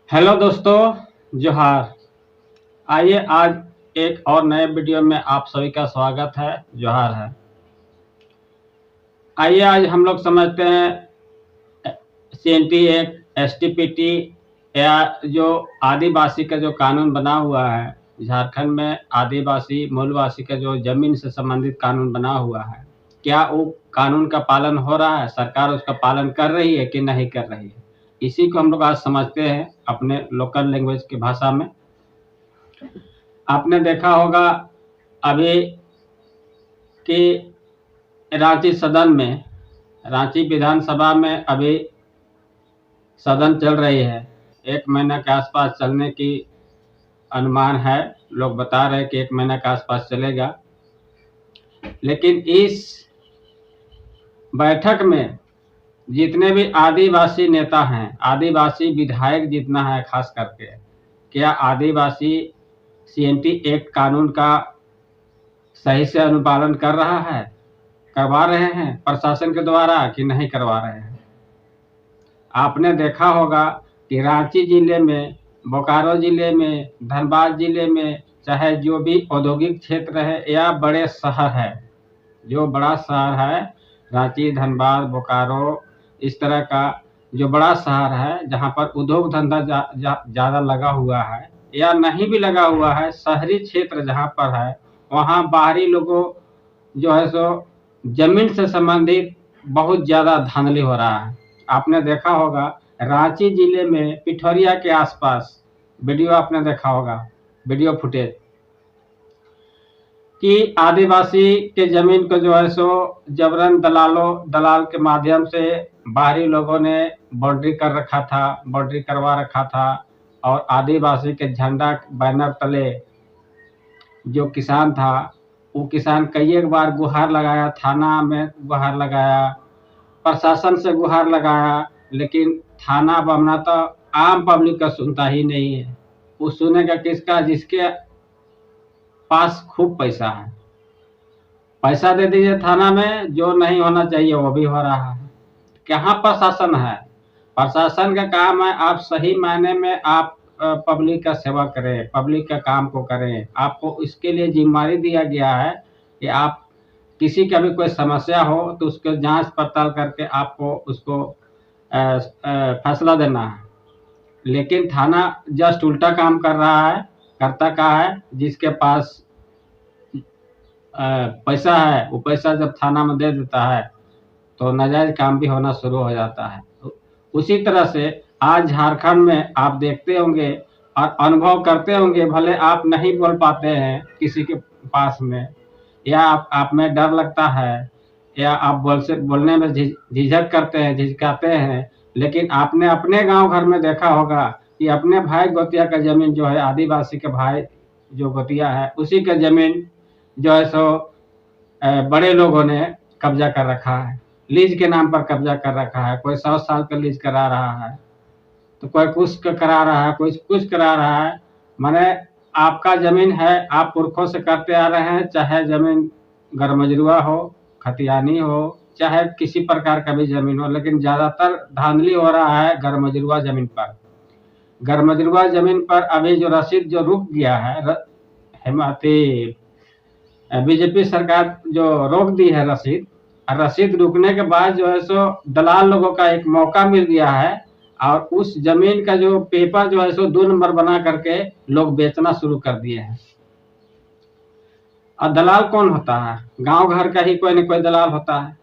Hello दोस्तों, जोहार। आइए आज एक और नए वीडियो में आप सभी का स्वागत है। जोहार है। आइए आज हम लोग समझते हैं CNT एक्ट, STPT या जो आदिवासी का जो कानून बना हुआ है झारखंड में, आदिवासी मूलवासी का जो जमीन से संबंधित कानून बना हुआ है, क्या वो कानून का पालन हो रहा है? सरकार उसका पालन कर रही है कि नहीं कर रही है? इसी को हम लोग आज समझते हैं अपने लोकल लैंग्वेज की भाषा में। आपने देखा होगा अभी कि रांची सदन में, रांची विधानसभा में अभी सदन चल रही है। 1 महीना के आसपास चलने की अनुमान है। लोग बता रहे हैं कि 1 महीना के आसपास चलेगा। लेकिन इस बैठक में जितने भी आदिवासी नेता हैं, आदिवासी विधायक जितना है खास करके, क्या आदिवासी CNT एक्ट कानून का सही से अनुपालन कर रहा है, करवा रहे हैं प्रशासन के द्वारा कि नहीं करवा रहे हैं? आपने देखा होगा कि रांची जिले में, बोकारो जिले में, धनबाद जिले में, चाहे जो भी औद्योगिक क्षेत्र है या बड़े शहर है, जो बड़ा शहर है रांची, धनबाद, बोकारो, इस तरह का जो बड़ा शहर है जहाँ पर उद्योग धंधा ज़्यादा लगा हुआ है या नहीं भी लगा हुआ है, शहरी क्षेत्र जहाँ पर है वहाँ बाहरी लोगों जो है सो जमीन से संबंधित बहुत ज़्यादा धांधली हो रहा है। आपने देखा होगा रांची जिले में पिठौरिया के आसपास वीडियो आपने देखा होगा, वीडियो फुटेज, कि आदिवासी के जमीन को जो है सो जबरन दलाल के माध्यम से बाहरी लोगों ने बाउंड्री कर रखा था, बाउंड्री करवा रखा था, और आदिवासी के झंडा बैनर तले जो किसान था वो किसान कई एक बार गुहार लगाया, थाना में गुहार लगाया, प्रशासन से गुहार लगाया, लेकिन थाना बमना तो आम पब्लिक का सुनता ही नहीं है। वो सुनेगा किसका? जिसके पास खूब पैसा है। पैसा दे दीजिए थाना में, जो नहीं होना चाहिए वो भी हो रहा है। कहाँ प्रशासन है? प्रशासन का काम है आप सही मायने में आप पब्लिक का सेवा करें, पब्लिक का काम को करें। आपको इसके लिए जिम्मेदारी दिया गया है कि आप किसी का भी कोई समस्या हो तो उसके जांच पड़ताल करके आपको उसको फैसला देना है। लेकिन थाना जस्ट उल्टा काम कर रहा है। करता क्या है? जिसके पास पैसा है वो पैसा जब थाना में दे देता है तो नाजायज काम भी होना शुरू हो जाता है। उसी तरह से आज झारखंड में आप देखते होंगे और अनुभव करते होंगे, भले आप नहीं बोल पाते हैं किसी के पास में, या आप में डर लगता है, या आप बोलने में झिझक करते हैं, झिझकाते हैं, लेकिन आपने अपने गांव घर में देखा होगा कि अपने भाई गोतिया का जमीन जो है, आदिवासी के भाई जो गोतिया है, उसी का जमीन जो है सो बड़े लोगों ने कब्जा कर रखा है, लीज के नाम पर कब्जा कर रखा है। कोई 100 साल का लीज करा रहा है, तो कोई कुछ करा रहा है, कोई कुछ करा रहा है। माने आपका जमीन है, आप पुरखों से करते आ रहे हैं, चाहे जमीन गरमजरुआ हो, खतियानी हो, चाहे किसी प्रकार का भी जमीन हो, लेकिन ज्यादातर धांधली हो रहा है गरमजरुआ जमीन पर। गरमजरुआ जमीन पर अभी जो रसीद जो रुक गया है, हेमंती बीजेपी सरकार जो रोक दी है रसीद, रसीद रुकने के बाद जो है सो दलाल लोगों का एक मौका मिल गया है, और उस जमीन का जो पेपर जो है सो 2 नंबर बना करके लोग बेचना शुरू कर दिए हैं। और दलाल कौन होता है? गांव घर का ही कोई न कोई दलाल होता है,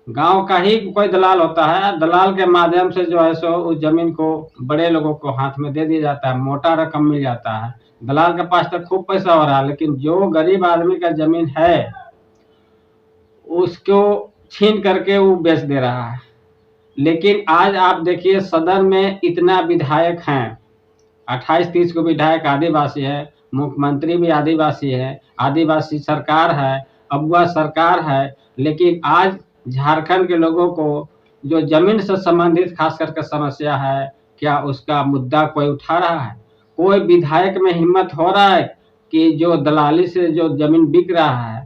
गांव का ही कोई दलाल होता है। दलाल के माध्यम से जो है सो उस जमीन को बड़े लोगों को हाथ में दे दिया जाता है, मोटा रकम मिल जाता है। दलाल के पास तो खूब पैसा हो रहा है, लेकिन जो गरीब आदमी का जमीन है उसको छीन करके वो बेच दे रहा है। लेकिन आज आप देखिए सदन में इतना विधायक हैं, 28-30 को विधायक आदिवासी है, मुख्यमंत्री भी आदिवासी है, आदिवासी सरकार है, अगुआ सरकार है, लेकिन आज झारखंड के लोगों को जो जमीन से संबंधित खास करके समस्या है, क्या उसका मुद्दा कोई उठा रहा है? कोई विधायक में हिम्मत हो रहा है कि जो दलाली से जो जमीन बिक रहा है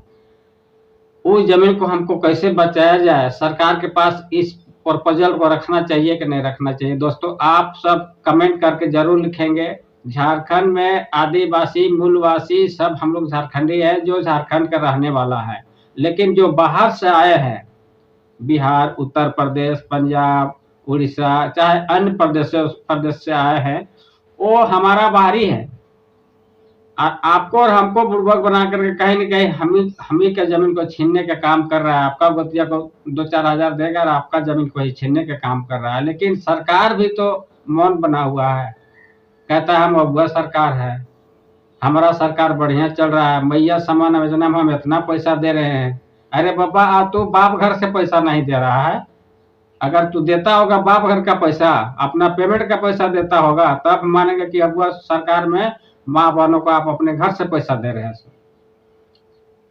उस जमीन को हमको कैसे बचाया जाए? सरकार के पास इस प्रपोजल को रखना चाहिए कि नहीं रखना चाहिए। दोस्तों आप सब कमेंट करके जरूर लिखेंगे। झारखंड में आदिवासी मूलवासी सब हम लोग झारखंडी है, जो झारखंड का रहने वाला है, लेकिन जो बाहर से आए हैं, बिहार, उत्तर प्रदेश, पंजाब, उड़ीसा, चाहे अन्य प्रदेश से आए हैं, वो हमारा बाहरी है। आपको और हमको बुड़बक बना करके कहीं न कहीं हम ही के जमीन को छीनने का काम कर रहा है। आपका गोतिया को 2-4 हजार देगा और आपका जमीन को ही छीनने का काम कर रहा है। लेकिन सरकार भी तो मौन बना हुआ है, कहता है हम अगुआ सरकार है, हमारा सरकार बढ़िया चल रहा है, मैया समान योजना में हम इतना पैसा दे रहे हैं। अरे बाबा, तू बाप घर से पैसा नहीं दे रहा है। अगर तू देता होगा बाप घर का पैसा, अपना पेमेंट का पैसा देता होगा, तब मानेंगे कि अगुआ सरकार में माँ बहनों को आप अपने घर से पैसा दे रहे हैं।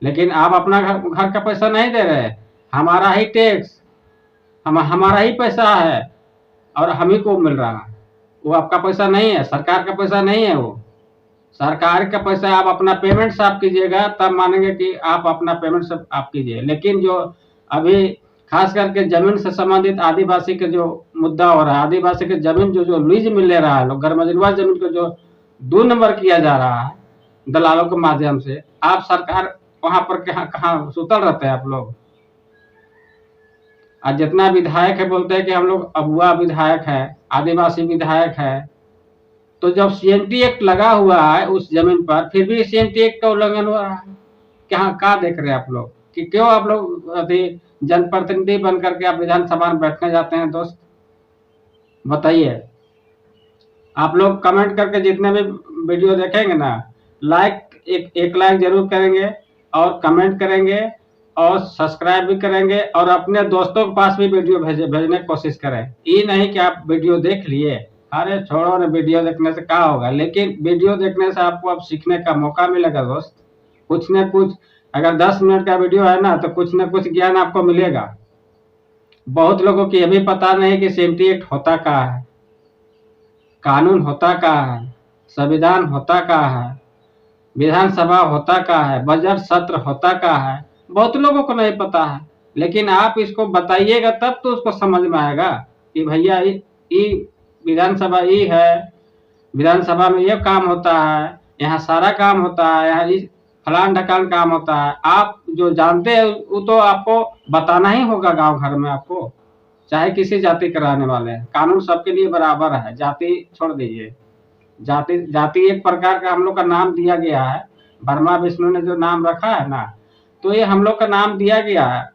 लेकिन आप अपना घर का पैसा नहीं दे रहे, हमारा ही टैक्स, हमारा ही पैसा है और हम ही को मिल रहा है। वो आपका पैसा नहीं है, सरकार का पैसा नहीं है, वो सरकार का पैसा। आप अपना पेमेंट से आप कीजिएगा, तब मानेंगे कि आप अपना पेमेंट से आप कीजिए। लेकिन जो अभी खास करके जमीन से संबंधित आदिवासी के जो मुद्दा हो रहा है, आदिवासी के जमीन जो लीज मिल ले रहा है, लोग गरमजरुआ जमीन को जो 2 नंबर किया जा रहा है दलालों के माध्यम से, आप सरकार वहां पर कहाँ सुतल रहते हैं आप लोग। आज जितना विधायक है बोलते हैं कि हम लोग अगुआ विधायक है, आदिवासी विधायक है, तो जब सीएनटी एक्ट लगा हुआ है उस जमीन पर, फिर भी सीएनटी एक्ट का उल्लंघन हो रहा है। क्या देख रहे हैं आप लोग कि क्यों आप लोग अभी जनप्रतिनिधि बन करके आप विधानसभा में बैठने जाते हैं? दोस्त बताइए। आप लोग कमेंट करके जितने भी वीडियो देखेंगे ना, लाइक एक लाइक जरूर करेंगे और कमेंट करेंगे और सब्सक्राइब भी करेंगे और अपने दोस्तों के पास भी वीडियो भेजने की कोशिश करें। ये नहीं कि आप वीडियो देख लिए, अरे छोड़ो ना, वीडियो देखने से क्या होगा, लेकिन वीडियो देखने से आपको अब सीखने का मौका मिलेगा दोस्त। कुछ न कुछ, अगर 10 मिनट का वीडियो है ना, तो कुछ न कुछ ज्ञान आपको मिलेगा। बहुत लोगों को यह भी पता नहीं कि सीएनटी एक्ट होता क्या है, कानून होता क्या है, संविधान होता क्या है, विधानसभा होता क्या है, बजट सत्र होता क्या है, बहुत लोगों को नहीं पता है। लेकिन आप इसको बताइएगा तब तो उसको समझ में आएगा कि भैया ये विधानसभा ये है, विधानसभा में ये काम होता है, यहाँ सारा काम होता है, यहाँ फलान ढकान काम होता है। आप जो जानते हैं वो तो आपको बताना ही होगा गांव घर में आपको, चाहे किसी जाति के रहने वाले हैं। कानून सबके लिए बराबर है, जाति छोड़ दीजिए। जाति एक प्रकार का हम लोग का नाम दिया गया है, ब्रह्मा विष्णु ने जो नाम रखा है ना, तो ये हम लोग का नाम दिया गया है।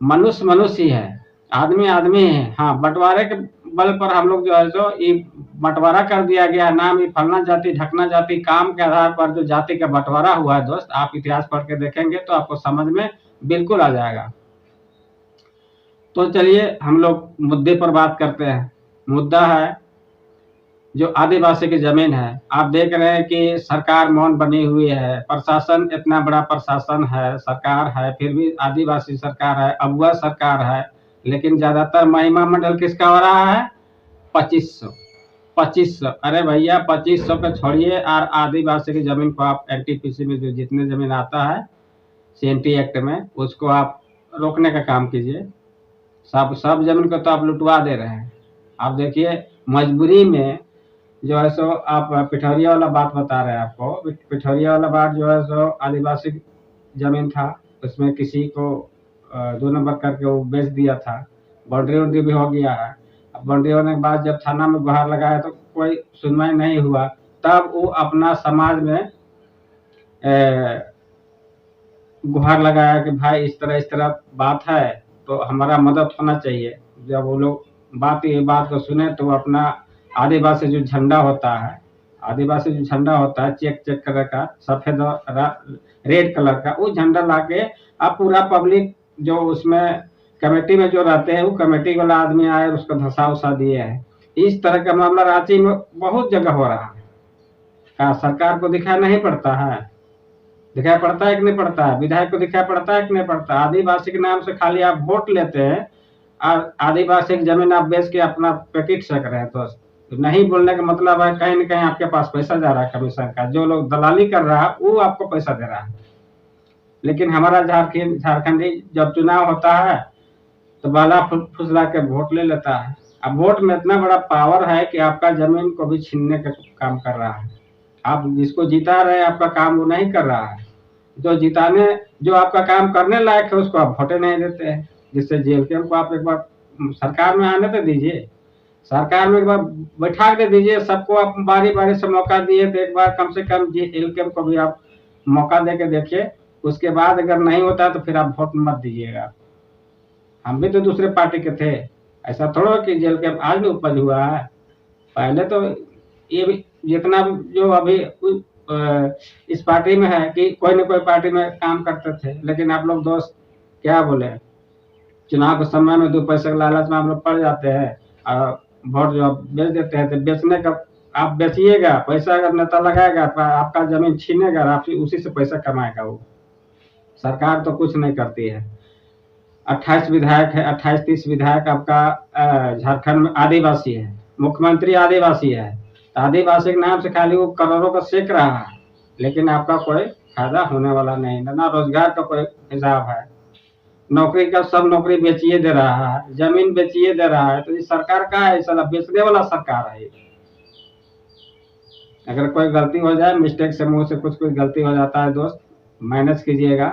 मनुष्य मनुष्य ही है, आदमी आदमी है। हाँ, बंटवारे के बल पर हम लोग जो है सो ये बंटवारा कर दिया गया नाम, ये फलना जाति ढकना जाति, काम के आधार पर जो जाति का बंटवारा हुआ है दोस्त, आप इतिहास पढ़ के देखेंगे तो आपको समझ में बिल्कुल आ जाएगा। तो चलिए हम लोग मुद्दे पर बात करते हैं। मुद्दा है जो आदिवासी की जमीन है। आप देख रहे हैं कि सरकार मौन बनी हुई है, प्रशासन इतना बड़ा प्रशासन है, सरकार है, फिर भी आदिवासी सरकार है, अगुआ सरकार है, लेकिन ज्यादातर महिमा मंडल किसका हो रहा है? 2500। अरे भैया 2500 पे छोड़िए, और आदिवासी की जमीन को आप एनटीपीसी में जो जितने जमीन आता है सीएनटी एक्ट में, उसको आप रोकने का काम कीजिए। सब जमीन को तो आप लुटवा दे रहे हैं। आप देखिए मजबूरी में जो है सो आप पिठौरिया वाला बात बता रहे हैं आपको। पिठौरिया वाला बात जो है सो आदिवासी जमीन था, उसमें किसी को 2 नंबर करके वो बेच दिया था, बाउंड्री भी हो गया है। अब बाउंड्री होने के बाद जब थाना में गुहार लगाया तो कोई सुनवाई नहीं हुआ, तब वो अपना समाज में गुहार लगाया कि भाई इस तरह बात है तो हमारा मदद होना चाहिए। जब वो लोग ये बात को सुने तो अपना आदिवासी जो झंडा होता है, आदिवासी जो झंडा होता है चेक कलर का, सफेद रेड कलर का, वो झंडा लाके अब पूरा पब्लिक जो उसमें कमेटी में जो रहते हैं, वो कमेटी वाला आदमी आए उसको धसा उसा दिए है। इस तरह का मामला रांची में बहुत जगह हो रहा है। क्या सरकार को दिखाई नहीं पड़ता है? दिखाई पड़ता है कि नहीं पड़ता है? विधायक को दिखाई पड़ता है कि नहीं पड़ता? आदिवासी के नाम से खाली आप वोट लेते हैं और आदिवासी की जमीन आप बेच के अपना पैकेट सक रहे हैं। तो नहीं बोलने का मतलब है कहीं न कहीं आपके पास पैसा जा रहा है कमीशन का, जो लोग दलाली कर रहा है वो आपको पैसा दे रहा है। लेकिन हमारा झारखंडी जब चुनाव होता है तो बाला फुसला के वोट ले लेता है। अब वोट में इतना बड़ा पावर है कि आपका जमीन को भी छीनने का काम कर रहा है। आप जिसको जिता रहे हैं आपका काम वो नहीं कर रहा है, जो आपका काम करने लायक है उसको आप वोटे नहीं देते हैं। जिससे जेएलके को आप एक बार सरकार में आने तो दीजिए, सरकार में एक बार बैठा के दीजिए, सबको आप बारी बारी से मौका दिए तो एक बार कम से कम जेएलके को भी आप मौका दे के देखिए। उसके बाद अगर नहीं होता तो फिर आप वोट मत दीजिएगा। हम भी तो दूसरे पार्टी के थे, ऐसा थोड़ा कि जेएलके आज भी उपज हुआ है। पहले तो ये भी जितना जो अभी इस पार्टी में है कि कोई न कोई पार्टी में काम करते थे, लेकिन आप लोग दोस्त क्या बोले, चुनाव के समय में 2 पैसे के लालच में हम लोग पड़ जाते हैं और वोट जो बेच देते हैं। तो बेचने का आप बेचिएगा, पैसा अगर नेता लगाएगा आपका जमीन छीनेगा, आप उसी से पैसा कमाएगा वो। सरकार तो कुछ नहीं करती है। 28 विधायक है, 28-30 विधायक आपका झारखंड में आदिवासी है, मुख्यमंत्री आदिवासी है। आदिवासी के नाम से खाली वो करोड़ों का सेक रहा है, लेकिन आपका कोई फायदा होने वाला नहीं, ना रोजगार का कोई हिसाब है। नौकरी का सब नौकरी बेचिए दे रहा है, जमीन बेचिए दे रहा है। तो ये सरकार का है, साला बेचने वाला सरकार है। अगर कोई गलती हो जाए, मिस्टेक से मुंह से कुछ गलती हो जाता है दोस्त, मैनेज कीजिएगा।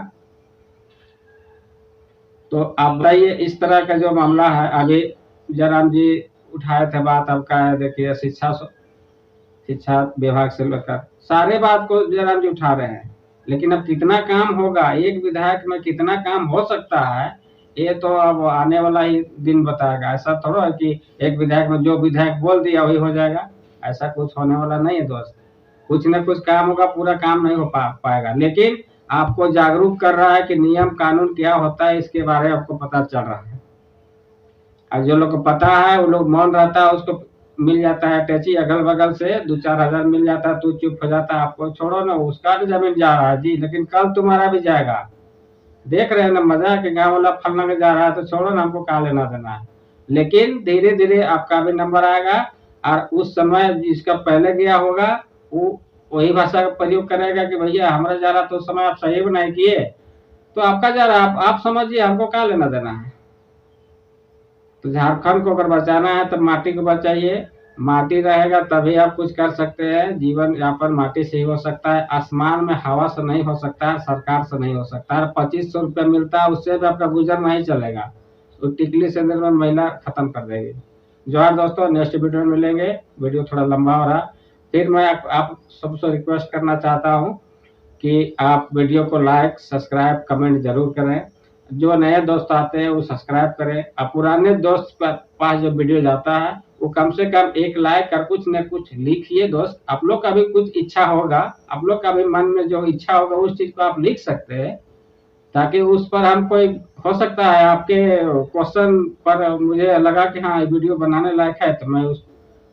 तो आप बताइए, इस तरह का जो मामला है, अभी जयराम जी उठाए थे बात, आपका है देखिए शिक्षा विभाग से लेकर सारे बात को जयराम जी उठा रहे हैं। लेकिन अब कितना काम होगा, एक विधायक में कितना काम हो सकता है, ये तो अब आने वाला ही दिन बताएगा। ऐसा थोड़ा है कि एक विधायक में जो विधायक बोल दिया वही हो जाएगा, ऐसा कुछ होने वाला नहीं है दोस्त। कुछ न कुछ काम होगा, पूरा काम नहीं हो पाएगा। लेकिन आपको जागरूक कर रहा है कि नियम कानून क्या होता है, इसके बारे में आपको पता चल रहा है। और जो लोग को पता है वो लोग मौन रहता है, उसको मिल जाता है टैची अगल बगल से 2-4 हजार मिल जाता है, तू चुप हो जाता है। आपको छोड़ो ना, उसका भी जमीन जा रहा है जी, लेकिन कल तुम्हारा भी जाएगा। देख रहे हैं ना मजा कि गाँव वाला फलना में जा रहा है, तो छोड़ो ना, हमको कहाँ लेना देना है। लेकिन धीरे धीरे आपका भी नंबर आएगा, और उस समय जिसका पहले गया होगा वो वही भाषा का प्रयोग करेगा कि भैया हमारा जा रहा, तो उस समय आप सही भी नहीं किए तो आपका जा रहा, आप समझिए, हमको क्या लेना देना है। तो झारखंड को अगर बचाना है तो माटी को बचाइए। माटी रहेगा तभी आप कुछ कर सकते हैं। जीवन यापन माटी से ही हो सकता है, आसमान में हवा से नहीं हो सकता है, सरकार से नहीं हो सकता है। 2500 रुपया मिलता है, उससे भी आपका गुजर नहीं चलेगा। तो टिकली से निर्माण महिला खत्म कर देगी। जोहार दोस्तों, नेक्स्ट वीडियो में मिलेंगे। वीडियो थोड़ा लंबा हो रहा, फिर मैं आप सबसे रिक्वेस्ट करना चाहता हूँ कि आप वीडियो को लाइक सब्सक्राइब कमेंट जरूर करें। जो नए दोस्त आते हैं वो सब्सक्राइब करें, और पुराने दोस्त पास जो वीडियो जाता है वो कम से कम एक लाइक कर कुछ न कुछ लिखिए दोस्त। आप लोग का भी कुछ इच्छा होगा, आप लोग का भी मन में जो इच्छा होगा उस चीज को आप लिख सकते हैं, ताकि उस पर हम कोई हो सकता है आपके क्वेश्चन पर मुझे लगा कि हाँ वीडियो बनाने लायक है, तो मैं उस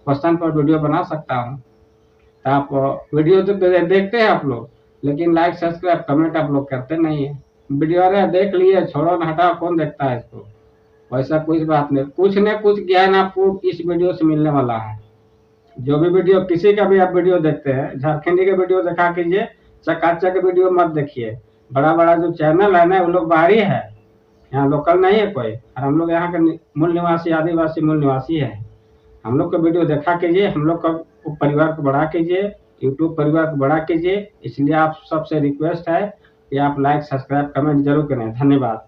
क्वेश्चन पर वीडियो बना सकता हूँ। तो आप वीडियो तो देखते हैं आप लोग, लेकिन लाइक सब्सक्राइब कमेंट आप लोग करते नहीं है। वीडियो अरे देख लिए, छोड़ो ना, हटाओ, कौन देखता है इसको। वैसा कुछ बात नहीं, कुछ न कुछ ज्ञान आपको इस वीडियो से मिलने वाला है। जो भी वीडियो, किसी का भी आप वीडियो देखते हैं, झारखंडी का वीडियो देखा कीजिए, चकाचक वीडियो मत देखिए। बड़ा बड़ा जो चैनल है ना वो लोग बाहरी है, यहाँ लोकल नहीं है कोई। और हम लोग यहाँ के मूल निवासी आदिवासी मूल निवासी है। हम लोग का वीडियो देखा कीजिए, हम लोग का परिवार को बड़ा कीजिए, यूट्यूब परिवार को बड़ा कीजिए। इसलिए आप सबसे रिक्वेस्ट है कि आप लाइक सब्सक्राइब कमेंट जरूर करें। धन्यवाद।